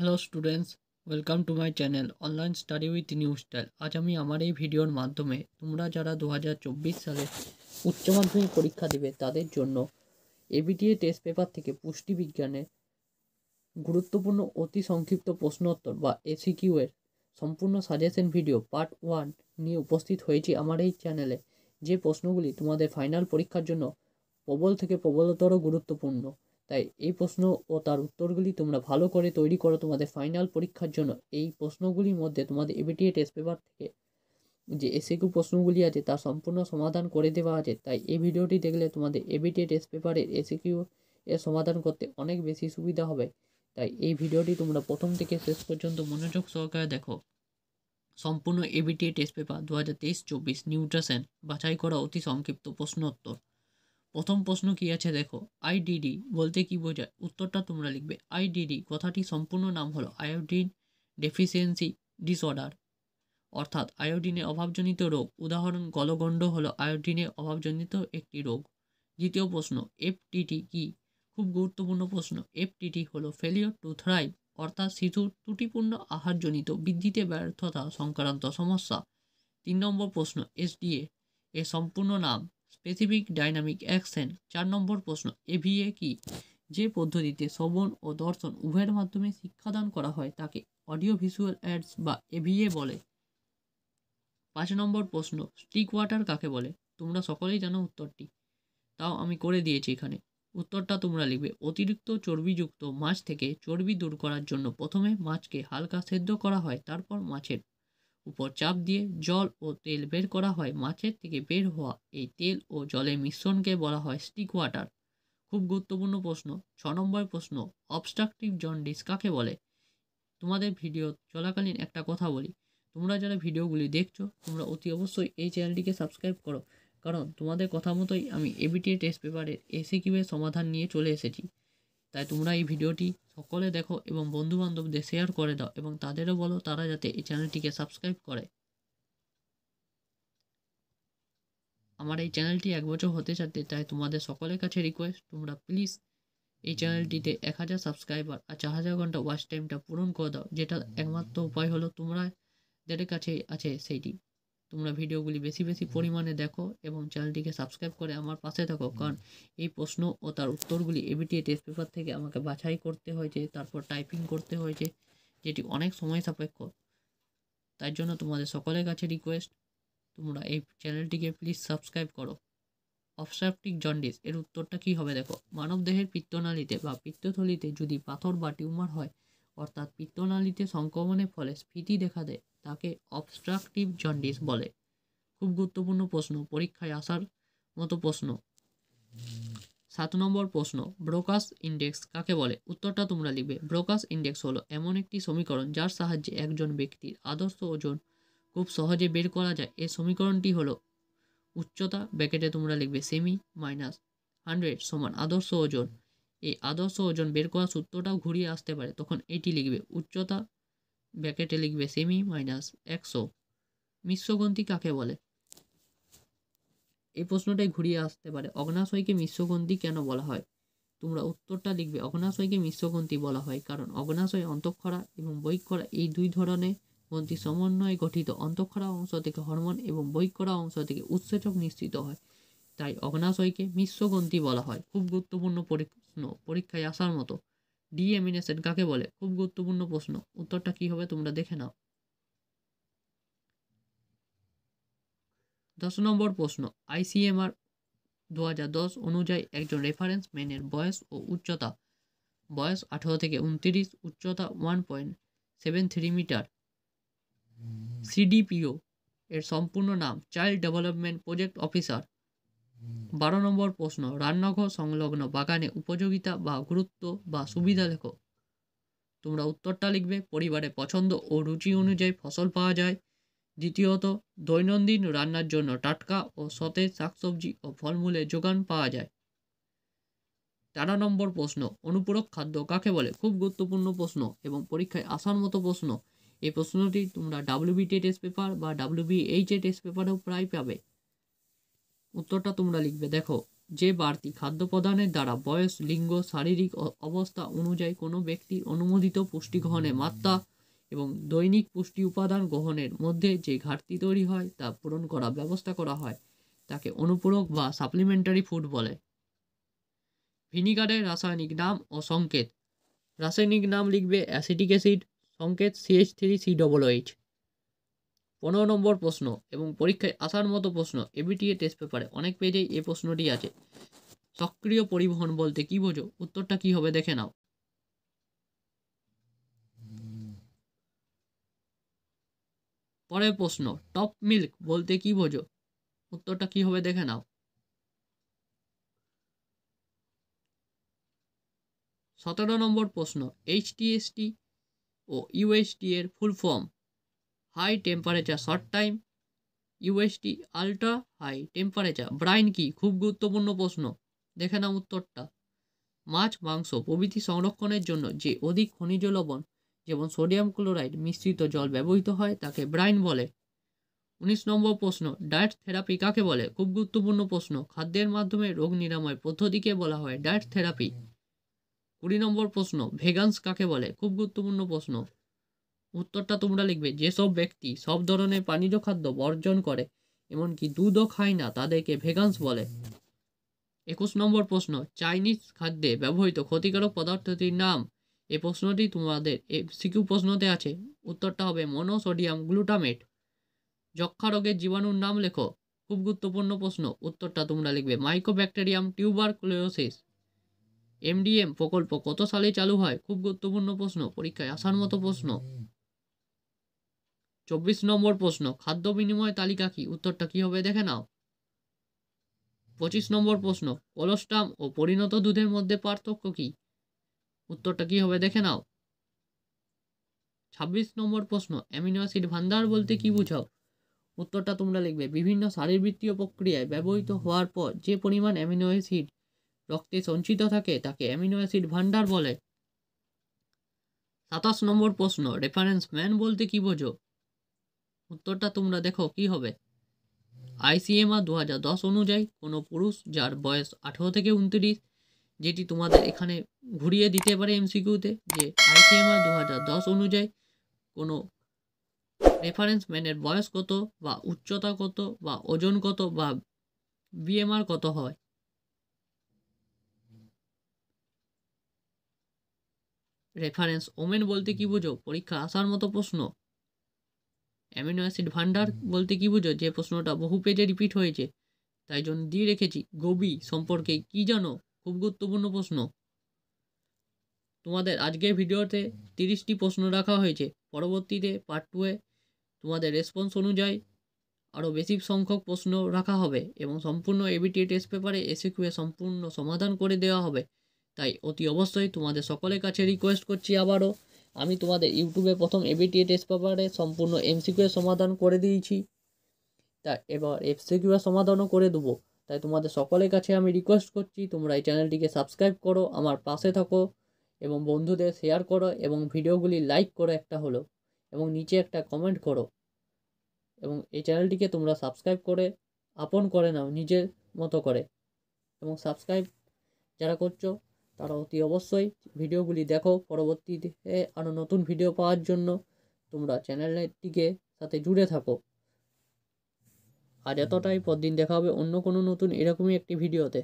Hello students, welcome to my channel online study with new style. আজ আমি আমার এই ভিডিওর মাধ্যমে তোমরা যারা 2024 সালে উচ্চ মাধ্যমিক পরীক্ষা দেবে তাদের জন্য এবিটিএ টেস্ট পেপার থেকে পুষ্টিবিজ্ঞানের গুরুত্বপূর্ণ অতি সংক্ষিপ্ত প্রশ্নোত্তর বা এসিকিউ এর সম্পূর্ণ সাজেশন ভিডিও পার্ট 1 নিয়ে উপস্থিত হয়েছি আমার এই চ্যানেলে। যে প্রশ্নগুলি তোমাদের ফাইনাল পরীক্ষার জন্য প্রবল থেকে প্রবলতর গুরুত্বপূর্ণ, তাই এই প্রশ্ন ও তার উত্তরগুলি তোমরা ভালো করে তৈরি করো তোমাদের ফাইনাল পরীক্ষার জন্য। এই প্রশ্নগুলির মধ্যে তোমাদের এবিটিএ টেস্ট পেপার থেকে যে এসিকিউ প্রশ্নগুলি আছে তার সম্পূর্ণ সমাধান করে দেওয়া আছে, তাই এই ভিডিওটি দেখলে তোমাদের এবিটিএ টেস্ট পেপারের এসিকিউ এর সমাধান করতে অনেক বেশি সুবিধা হবে। তাই এই ভিডিওটি তোমরা প্রথম থেকে শেষ পর্যন্ত মনোযোগ সহকারে দেখো। সম্পূর্ণ এবিটিএ টেস্ট পেপার 2023-24 নিউট্রিশন বাছাই করা অতি সংক্ষিপ্ত প্রশ্নোত্তর। প্রথম প্রশ্ন কি আছে দেখো, আইডিডি বলতে কি বোঝায়? উত্তরটা তোমরা লিখবে। আইডিডি কথাটি সম্পূর্ণ নাম হলো আয়োডিন ডেফিসিয়েন্সি ডিসঅর্ডার, অর্থাৎ আয়োডিনের অভাবজনিত রোগ। উদাহরণ গলগণ্ড হলো আয়োডিনের অভাবজনিত একটি রোগ। দ্বিতীয় প্রশ্ন, এফটিটি কি? খুব গুরুত্বপূর্ণ প্রশ্ন। এফটিটি হলো ফেলিওর টু থ্রাইভ, অর্থাৎ শিশুর ত্রুটিপূর্ণ আহারজনিত বৃদ্ধিতে ব্যর্থতা সংক্রান্ত সমস্যা। 3 নম্বর প্রশ্ন, এসডিএ এর সম্পূর্ণ নাম স্পেসিফিক ডাইনামিক অ্যাকশন। 4 নম্বর প্রশ্ন, এভিএ কি? যে পদ্ধতিতে শ্রবণ ও দর্শন উভয়ের মাধ্যমে শিক্ষাদান করা হয় তাকে অডিও ভিজুয়াল অ্যাডস বা এভিএ বলে। 5 নম্বর প্রশ্ন, স্টিক ওয়াটার কাকে বলে? তোমরা সকলেই জানো উত্তরটি, তাও আমি করে দিয়েছি এখানে। উত্তরটা তোমরা লিখবে। অতিরিক্ত চর্বিযুক্ত মাছ থেকে চর্বি দূর করার জন্য প্রথমে মাছকে হালকা সেদ্ধ করা হয়, তারপর মাছের উপর চাপ দিয়ে জল ও তেল বের করা হয়। মাছের থেকে বের হওয়া এই তেল ও জলের মিশ্রণকে বলা হয় স্টিক ওয়াটার। খুব গুরুত্বপূর্ণ প্রশ্ন। 6 নম্বর প্রশ্ন, অবস্ট্রাকটিভ জন্ডিস কাকে বলে? তোমাদের ভিডিও চলাকালীন একটা কথা বলি, তোমরা যারা ভিডিওগুলি দেখছো তোমরা অতি অবশ্যই এই চ্যানেলটিকে সাবস্ক্রাইব করো, কারণ তোমাদের কথা মতোই আমি এবিটিএ টেস্ট পেপারের এসিকিউ এর সমাধান নিয়ে চলে এসেছি। তাই তোমরা এই ভিডিওটি সকলে দেখো এবং বন্ধুবান্ধবদের শেয়ার করে দাও এবং তাদেরও বলো তারা যাতে এই চ্যানেলটিকে সাবস্ক্রাইব করে। আমার এই চ্যানেলটি 1 বছর হতে যাচ্ছে, তাই তোমাদের সকলের কাছে রিকোয়েস্ট তোমরা প্লিজ এই চ্যানেলটিতে 1000 সাবস্ক্রাইবার আর 4000 ঘন্টা ওয়াচ টাইমটা পূরণ করে দাও, যেটা একমাত্র উপায় হলো তোমাদের কাছে আছে সেইটি। তোমরা ভিডিওগুলি বেশি বেশি পরিমাণে দেখো এবং চ্যানেলটিকে সাবস্ক্রাইব করে আমার পাশে থাকো, কারণ এই প্রশ্ন ও তার উত্তরগুলি এবিটিএ টেস্ট পেপার থেকে আমাকে বাছাই করতে হয়েছে, তারপর টাইপিং করতে হয়েছে, যেটি অনেক সময় সাপেক্ষ। তাই জন্য তোমাদের সকলের কাছে রিকোয়েস্ট তোমরা এই চ্যানেলটিকে প্লিজ সাবস্ক্রাইব করো। অবস্ট্রাকটিভ জন্ডিস এর উত্তরটা কি হবে দেখো, মানবদেহের পিত্তনালীতে বা পিত্তথলিতে যদি পাথর বা টিউমার হয়, অর্থাৎ পিত্তনালীতে সংক্রমণের ফলে স্ফীতি দেখা দেয়, তাকে অবস্ট্রাকটিভ জন্ডিস বলে। খুব গুরুত্বপূর্ণ প্রশ্ন, পরীক্ষায় আসার মতো প্রশ্ন। 7 নম্বর প্রশ্ন, ব্রোকাস ইন্ডেক্স কাকে বলে? উত্তরটা তোমরা লিখবে। ব্রোকাস ইন্ডেক্স হলো এমন একটি সমীকরণ যার সাহায্যে একজন ব্যক্তির আদর্শ ওজন খুব সহজে বের করা যায়। এই সমীকরণটি হলো উচ্চতা ব্র্যাকেটে তোমরা লিখবে সেমি মাইনাস 100 সমান আদর্শ ওজন। এই আদর্শ ওজন বের করার সূত্রটাও ঘুরিয়ে আসতে পারে, তখন এটি লিখবে উচ্চতা ব্র্যাকেটে লিখবে সেমি মাইনাস 100। মিশ্রগ্রন্থি কাকে বলে? এই প্রশ্নটাই ঘুরিয়ে আসতে পারে, অগ্নাশয়কে মিশ্রগ্রন্থি কেন বলা হয়? তোমরা উত্তরটা লিখবে। অগ্নাশয়কে মিশ্রগ্রন্থি বলা হয় কারণ অগ্নাশয় অন্তঃক্ষরা এবং বহিঃক্ষরা এই দুই ধরনের গ্রন্থি সমন্বয়ে গঠিত। অন্তঃক্ষরা অংশ থেকে হরমোন এবং বহিঃক্ষরা অংশ থেকে উৎসেচক নিঃসৃত হয়, তাই অগ্নাশয়কে মিশ্রগ্রন্থি বলা হয়। খুব গুরুত্বপূর্ণ প্রশ্ন, পরীক্ষায় আসার মতো। ডিএমিনেশন কাকে বলে? খুব গুরুত্বপূর্ণ প্রশ্ন। উত্তরটা কি হবে তোমরা দেখে নাও। 10 নম্বর প্রশ্ন, আইসিএমআর 2010 অনুযায়ী একজন রেফারেন্স ম্যানের বয়স ও উচ্চতা। বয়স 18 থেকে 29, উচ্চতা 1.73 মিটার। সিডিপিও এর সম্পূর্ণ নাম চাইল্ড ডেভেলপমেন্ট প্রজেক্ট অফিসার। 12 নম্বর প্রশ্ন, রান্নাঘর সংলগ্ন বাগানে উপযোগিতা বা গুরুত্ব বা সুবিধা লেখো। তোমরা উত্তরটা লিখবে। পরিবারের পছন্দ ও রুচি অনুযায়ী ফসল পাওয়া যায়। দ্বিতীয়ত, দৈনন্দিন রান্নার জন্য টাটকা ও সতেজ শাকসবজি ও ফলমূলের যোগান পাওয়া যায়। 13 নম্বর প্রশ্ন, অনুপূরক খাদ্য কাকে বলে? খুব গুরুত্বপূর্ণ প্রশ্ন এবং পরীক্ষায় আসার মতো প্রশ্ন। এই প্রশ্নটি তোমরা WBT টেস্ট পেপার বা WBH টেস্ট পেপারেও প্রায় পাবে। উত্তরটা তোমরা লিখবে। দেখো, যে বাড়তি খাদ্য প্রদানের দ্বারা বয়স, লিঙ্গ, শারীরিক অবস্থা অনুযায়ী কোনো ব্যক্তির অনুমোদিত পুষ্টি গ্রহণের মাত্রা এবং দৈনিক পুষ্টি উপাদান গ্রহণের মধ্যে যে ঘাটতি তৈরি হয় তা পূরণ করার ব্যবস্থা করা হয় তাকে অনুপূরক বা সাপ্লিমেন্টারি ফুড বলে। ভিনিগারের রাসায়নিক নাম ও সংকেত। রাসায়নিক নাম লিখবে অ্যাসিটিক অ্যাসিড, সংকেত CH3COOH। 15 নম্বর প্রশ্ন এবং পরীক্ষায় আসার মতো প্রশ্ন, এবিটিএ টেস্ট পেপারে অনেক পেজেই এই প্রশ্নটি আছে। সক্রিয় পরিবহন বলতে কি বোঝো? উত্তরটা কি হবে দেখে নাও। পরের প্রশ্ন, টপ মিল্ক বলতে কি বোঝো? উত্তরটা কি হবে দেখে নাও। 17 নম্বর প্রশ্ন, HTST ও UST এর full form. High temperature short time, UST ultra high temperature brine কি? খুব গুরুত্বপূর্ণ প্রশ্ন, দেখে নাও উত্তরটা। মাছ, মাংস প্রভৃতি সংরক্ষণের জন্য যে অধিক খনিজ লবণ যেমন সোডিয়াম ক্লোরাইড মিশ্রিত জল ব্যবহৃত হয় তাকে ব্রাইন বলে। 19 নম্বর প্রশ্ন, ডায়েট থেরাপি কাকে বলে? খুব গুরুত্বপূর্ণ প্রশ্ন, খাদ্যের মাধ্যমে রোগ নিরাময় পদ্ধতিকে বলা হয় ডায়েট থেরাপি। 20 নম্বর প্রশ্ন, ভেগানস কাকে বলে? খুব গুরুত্বপূর্ণ প্রশ্ন, উত্তরটা তোমরা লিখবে যেসব ব্যক্তি সব ধরনের প্রাণীজ খাদ্য বর্জন করে এমনকি দুধও খায় না তাদেরকে ভেগানস বলে। 21 নম্বর প্রশ্ন, চাইনিজ খাদ্যে ব্যবহৃত ক্ষতিকারক পদার্থটির নাম। এই প্রশ্নটি তোমাদের এমসিকিউ প্রশ্নতে আছে, উত্তরটা হবে মনোসোডিয়াম গ্লুটামেট। যক্ষা রোগের জীবাণুর নাম লেখো। খুব গুরুত্বপূর্ণ প্রশ্ন, উত্তরটা তোমরা লিখবে মাইকোব্যাকটেরিয়াম টিউবারকুলোসিস। MDM প্রকল্প কত সালে চালু হয়? খুব গুরুত্বপূর্ণ প্রশ্ন, পরীক্ষায় আসার মতো প্রশ্ন। 24 নম্বর প্রশ্ন, খাদ্য বিনিময় তালিকা কি? উত্তরটা কি হবে দেখে নাও। 25 নম্বর প্রশ্ন, কোলোস্টাম ও পরিণত দুধের মধ্যে পার্থক্য কি? উত্তরটা কি হবে দেখে নাও। 26 নম্বর প্রশ্ন, অ্যামিনো অ্যাসিড ভান্ডার বলতে কি বুঝাও? উত্তরটা তোমরা লিখবে বিভিন্ন শারীরবৃত্তীয় প্রক্রিয়ায় ব্যবহৃত হওয়ার পর যে পরিমাণ অ্যামিনো অ্যাসিড রক্তে সঞ্চিত থাকে তাকে অ্যামিনো অ্যাসিড ভান্ডার বলে। 27 নম্বর প্রশ্ন, রেফারেন্স ম্যান বলতে কি বোঝো? উত্তরটা তোমরা দেখো কি হবে। ICMR 2010 অনুযায়ী কোনো পুরুষ যার বয়স 18 থেকে 29, যেটি তোমাদের এখানে ঘুরিয়ে দিতে পারে MCQতে, যে ICMR 2010 অনুযায়ী কোনো রেফারেন্স ম্যানের বয়স কত বা উচ্চতা কত বা ওজন কত বা BMR কত হয়। রেফারেন্স ওমেন বলতে কি বোঝো? পরীক্ষা আসার মতো প্রশ্ন। অ্যামিনো অ্যাসিড ভান্ডার বলতে কি বোঝো? যে প্রশ্নটা বহু পেজে রিপিট হয়েছে তাই জন্য দিয়ে রেখেছি। গোবি সম্পর্কে কি জানো? খুব গুরুত্বপূর্ণ প্রশ্ন। তোমাদের আজকের ভিডিওতে 30টি প্রশ্ন রাখা হয়েছে, পরবর্তীতে পার্ট 2-এ তোমাদের রেসপন্স অনুযায়ী আরও বেশি সংখ্যক প্রশ্ন রাখা হবে এবং সম্পূর্ণ এবিটিএ টেস্ট পেপারে MCQ সম্পূর্ণ সমাধান করে দেওয়া হবে। তাই অতি অবশ্যই তোমাদের সকলের কাছে রিকোয়েস্ট করছি আবারও, আমি তোমাদের ইউটিউবে প্রথম এবিটিএ টেস্ট পেপারে সম্পূর্ণ MCQ সমাধান করে দিয়েছি, তা এবার MCQ সমাধানও করে দেবো। তাই তোমাদের সকলের কাছে আমি রিকোয়েস্ট করছি তোমরা এই চ্যানেলটিকে সাবস্ক্রাইব করো, আমার পাশে থাকো এবং বন্ধুদের শেয়ার করো এবং ভিডিওগুলি লাইক করো একটা হলো এবং নিচে একটা কমেন্ট করো এবং এই চ্যানেলটিকে তোমরা সাবস্ক্রাইব করে আপন করে নাও নিজের মতো করে। এবং সাবস্ক্রাইব যারা করছো তারা অতি অবশ্যই ভিডিওগুলি দেখো, পরবর্তীতে আরও নতুন ভিডিও পাওয়ার জন্য তোমরা চ্যানেলটিকে সাথে জুড়ে থাকো। আজ এতটাই, পরদিন দেখা হবে অন্য কোনো নতুন এরকমই একটি ভিডিওতে।